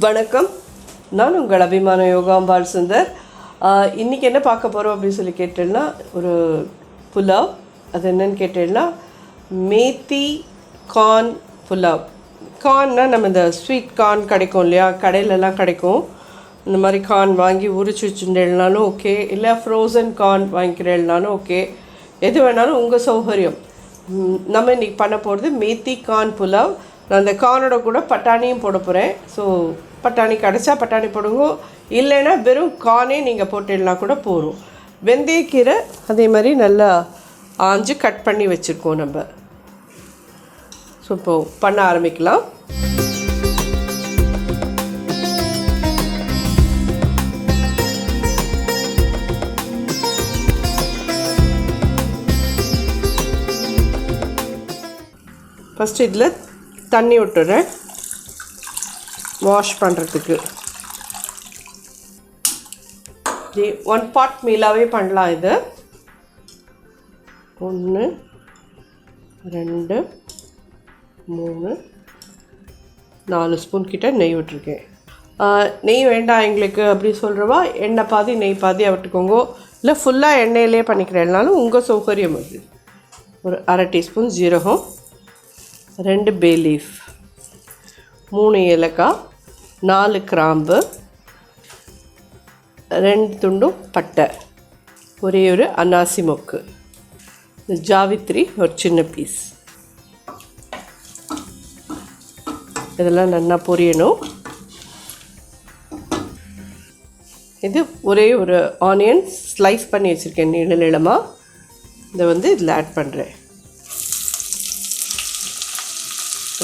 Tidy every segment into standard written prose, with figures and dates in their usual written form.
வணக்கம், நான் உங்கள் அபிமான யோகாம்பால் சுந்தர். இன்றைக்கி என்ன பார்க்க போகிறோம் அப்படின்னு சொல்லி கேட்டேன்னா, ஒரு புலாவ். அது என்னென்னு கேட்டேன்னா, மேத்தி கார்ன் புலாவ். கார்ன்னா நம்ம இந்த ஸ்வீட் கார்ன் கிடைக்கும் இல்லையா, கடையிலலாம் கிடைக்கும். இந்த மாதிரி கார்ன் வாங்கி உரிச்சு வச்சுருந்தேன்னாலும் ஓகே, இல்லை ஃப்ரோசன் கார்ன் வாங்கிக்கிறேன்னாலும் ஓகே, எது வேணாலும் உங்கள் சௌகரியம். நம்ம இன்றைக்கி பண்ண போகிறது மேத்தி கார்ன் புலாவ். நான் அந்த கார்னோட கூட பட்டாணியும் போட போகிறேன். ஸோ பட்டாணி கிடச்சா பட்டாணி போடுங்க, இல்லைன்னா வெறும் கார்னே நீங்கள் போட்டுடலாம் கூட போகும். வெந்தயக்கீரை அதே மாதிரி நல்லா ஆஞ்சு கட் பண்ணி வச்சுருக்கோம் நம்ம. ஸோ இப்போது பண்ண ஆரம்பிக்கலாம். ஃபஸ்ட்டு இதில் தண்ணி விட்டுறேன் வாஷ் பண்ணுறதுக்கு. இது 1 பாட் மீலாகவே பண்ணலாம். இது 1 2 3 4 ஸ்பூன் கிட்ட நெய் விட்டுருக்கேன். நெய் வேண்டாம் எங்களுக்கு அப்படி சொல்கிறவா எண்ணெய் பாதி நெய் பாதி விட்டுக்கோங்க, இல்லை ஃபுல்லாக எண்ணெயிலே பண்ணிக்கிறேன்னாலும் உங்கள் சௌகரியம். அது ஒரு 1/2 டீஸ்பூன் ஜீரகம், 2 பே லீஃப், 3 ஏலக்காய், 4 கிராம்பு, 2 துண்டும் பட்டை, ஒரே ஒரு அன்னாசி மொக்கு, ஜாவித்ரி ஒரு சின்ன பீஸ். இதெல்லாம் நல்லா பொரியணும். இது ஒரே ஒரு ஆனியன் ஸ்லைஸ் பண்ணி வச்சுருக்கேன் நீளமாக. இதை இதில் ஆட் பண்ணுறேன்.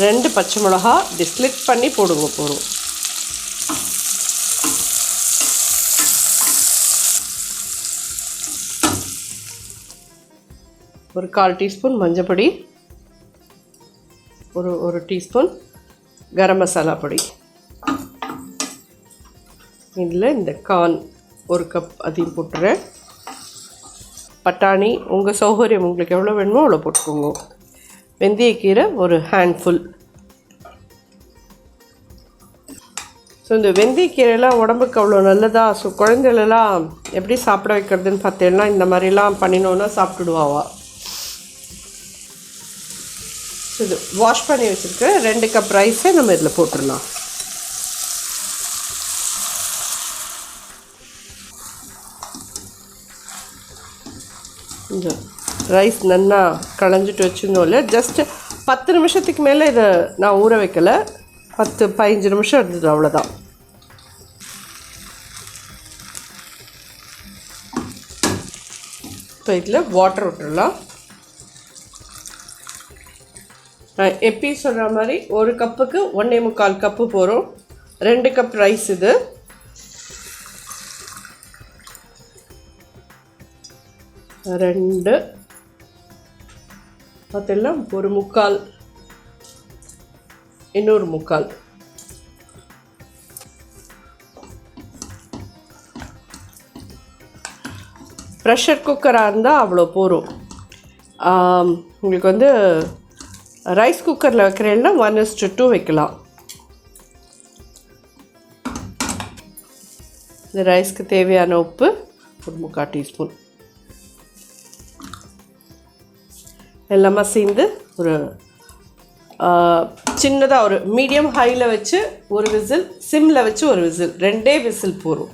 2 பச்சை மிளகா ஸ்லிட் பண்ணி போடுங்க போதும். ஒரு 1/4 டீஸ்பூன் மஞ்சப்பொடி, ஒரு டீஸ்பூன் கரம் மசாலா பொடி. இதில் இந்த கார்ன் 1 கப் அதையும் போட்டுறேன். பட்டாணி உங்கள் சௌகரியம், உங்களுக்கு எவ்வளோ வேணுமோ அவ்வளோ போட்டுக்கோங்க. வெந்தயக்கீரை ஒரு ஹேண்ட்ஃபுல். ஸோ இந்த வெந்தயக்கீரைலாம் உடம்புக்கு அவ்வளோ நல்லதா. ஸோ குழந்தைகளெல்லாம் எப்படி சாப்பிட வைக்கிறதுன்னு பார்த்தேன்னா, இந்த மாதிரிலாம் பண்ணினோன்னா சாப்பிட்டுடுவாவா. ஸோ இது வாஷ் பண்ணி வச்சுருக்க 2 கப் ரைஸை நம்ம இதில் போட்டுடலாம். இந்த ரைஸ் நல்லா களைஞ்சிட்டு வச்சுருந்தோம் இல்லை, ஜஸ்ட்டு 10 நிமிஷத்துக்கு மேலே இதை நான் ஊற வைக்கலை, 10-15 நிமிஷம் இருந்தது, அவ்வளோதான். இப்போ இதில் வாட்டர் விட்டுடலாம். நான் எப்பயும் சொல்கிற மாதிரி 1 கப்புக்கு 1.25 கப்பு போகிறோம். 2 கப் ரைஸ் இது. ரெண்டு பார்த்தெல்லாம் 1/4, இன்னொரு 1/4. ப்ரெஷர் குக்கராக இருந்தால் அவ்வளோ போகும். உங்களுக்கு ரைஸ் குக்கரில் வைக்கிறேன்னா 1:2 வைக்கலாம். இந்த ரைஸ்க்கு தேவையான உப்பு ஒரு 3/4 டீஸ்பூன். எல்லாமே சேர்ந்து ஒரு சின்னதாக ஒரு மீடியம் ஹையில் வச்சு ஒரு விசில், சிம்மில் வச்சு ஒரு விசில், 2 விசில் போகும்.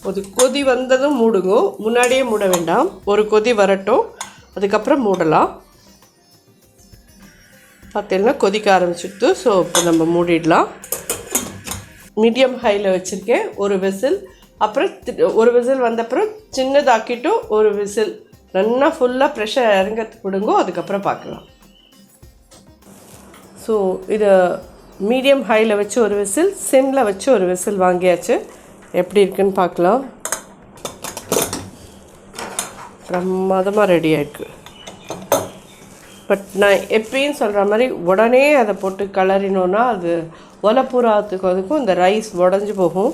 ஒரு கொதி வந்ததும் மூடுங்க, முன்னாடியே மூட வேண்டாம். ஒரு கொதி வரட்டும், அதுக்கப்புறம் மூடலாம். பார்த்தீங்கன்னா கொதிக்க ஆரம்பிச்சுட்டு. ஸோ இப்போ நம்ம மூடிடலாம். மீடியம் ஹையில் வச்சுருக்கேன். ஒரு விசில், அப்புறம் ஒரு விசில் வந்தப்புறம் சின்னதாக்கிட்டும் ஒரு விசில், நல்லா ஃபுல்லாக ப்ரெஷர் இறங்கிறதுக்கு விடுங்கோ, அதுக்கப்புறம் பார்க்கலாம். ஸோ இதை மீடியம் ஹையில் வச்சு ஒரு விசில், சிம்மில் வச்சு ஒரு விசில் வாங்கியாச்சு. எப்படி இருக்குன்னு பார்க்கலாம். பிரமாதமாக ரெடி ஆகிருக்கு. பட் நான் எப்பயும் சொல்கிற மாதிரி உடனே அதை போட்டு கலரினோன்னா அது ஒலப்பூராத்துக்கு அதுக்கும் இந்த ரைஸ் உடஞ்சி போகும்.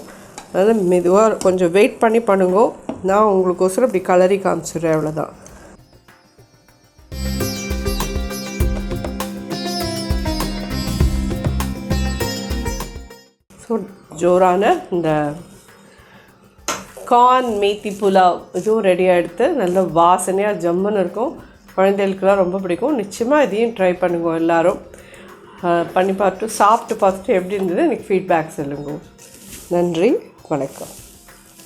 அதனால் மெதுவாக கொஞ்சம் வெயிட் பண்ணி பண்ணுங்க. நான் உங்களுக்கோசரம் இப்படி கலரி காமிச்சிடுறேன், அவ்வளோதான். ஸோ ஜோரான இந்த கார்ன் மேத்தி புலாவ் இதுவும் ரெடியாக எடுத்து நல்ல வாசனையாக ஜம்முன்னு இருக்கும். குழந்தைகளுக்கெல்லாம் ரொம்ப பிடிக்கும். நிச்சயமாக இதையும் ட்ரை பண்ணுங்க எல்லோரும். பண்ணி பார்த்துட்டு சாப்பிட்டு பார்த்துட்டு எப்படி இருந்தது எனக்கு ஃபீட்பேக் சொல்லுங்க. நன்றி, வணக்கம்.